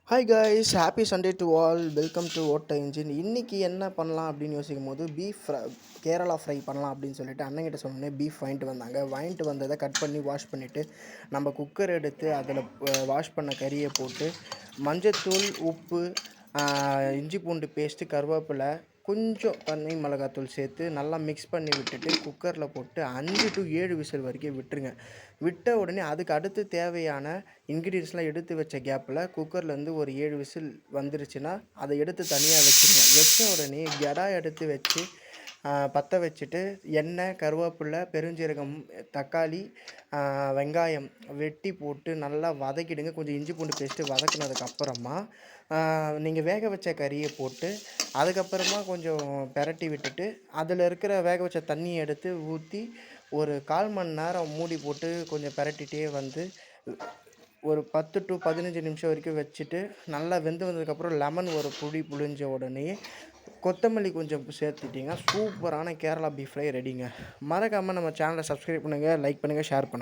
Hi guys, happy Sunday to all. Welcome to ஓட்ட engine. இன்றைக்கி என்ன பண்ணலாம் அப்படின்னு யோசிக்கும் போது கேரளா ஃப்ரை பண்ணலாம் அப்படின்னு சொல்லிட்டு அண்ணங்கிட்ட சொன்னேன். பீஃப் வாங்கிட்டு வந்ததை கட் பண்ணி வாஷ் பண்ணிவிட்டு நம்ம குக்கர் எடுத்து அதில் வாஷ் பண்ண கறியை போட்டு மஞ்சத்தூள், உப்பு, இஞ்சி பூண்டு பேஸ்ட்டு, கருவேப்பிலை, கொஞ்சம் தண்ணி மிளகாத்தூள் சேர்த்து நல்லா மிக்ஸ் பண்ணி விட்டுட்டு குக்கரில் போட்டு 5 to 7 விசில் வரைக்கும் விட்டுருங்க. விட்ட உடனே அதுக்கு அடுத்து தேவையான இன்க்ரீடியன்ஸ்லாம் எடுத்து வச்ச கேப்பில் குக்கர்லேருந்து ஒரு 7 விசில் வந்துருச்சுன்னா அதை எடுத்து தனியாக வச்சுருங்க. வச்ச உடனே எடுத்து வச்சு பற்ற வச்சுட்டு எண்ணெய், கருவேப்பிலை, பெருஞ்சீரகம், தக்காளி, வெங்காயம் வெட்டி போட்டு நல்லா வதக்கிடுங்க. கொஞ்சம் இஞ்சி பூண்டு பேஸ்ட்டு வதக்குனதுக்கப்புறமா நீங்கள் வேக வச்ச கறியை போட்டு அதுக்கப்புறமா கொஞ்சம் பெரட்டி விட்டுட்டு அதில் இருக்கிற வேக வச்ச தண்ணியை எடுத்து ஊற்றி ஒரு 1/4 மணி நேரம் மூடி போட்டு கொஞ்சம் பெரட்டிகிட்டே வந்து ஒரு 10 to 15 நிமிஷம் வரைக்கும் வச்சுட்டு நல்லா வெந்து வந்ததுக்கப்புறம் லெமன் ஒரு புளி புழிஞ்ச உடனே கொத்தமல்லி கொஞ்சம் சேர்த்துட்டிங்கன்னா சூப்பரான கேரளா பீஃப் ஃப்ரை ரெடிங்க. மறக்காமல் நம்ம சேனலை சப்ஸ்கிரைப் பண்ணுங்கள், லைக் பண்ணுங்கள், ஷேர் பண்ணுங்கள்.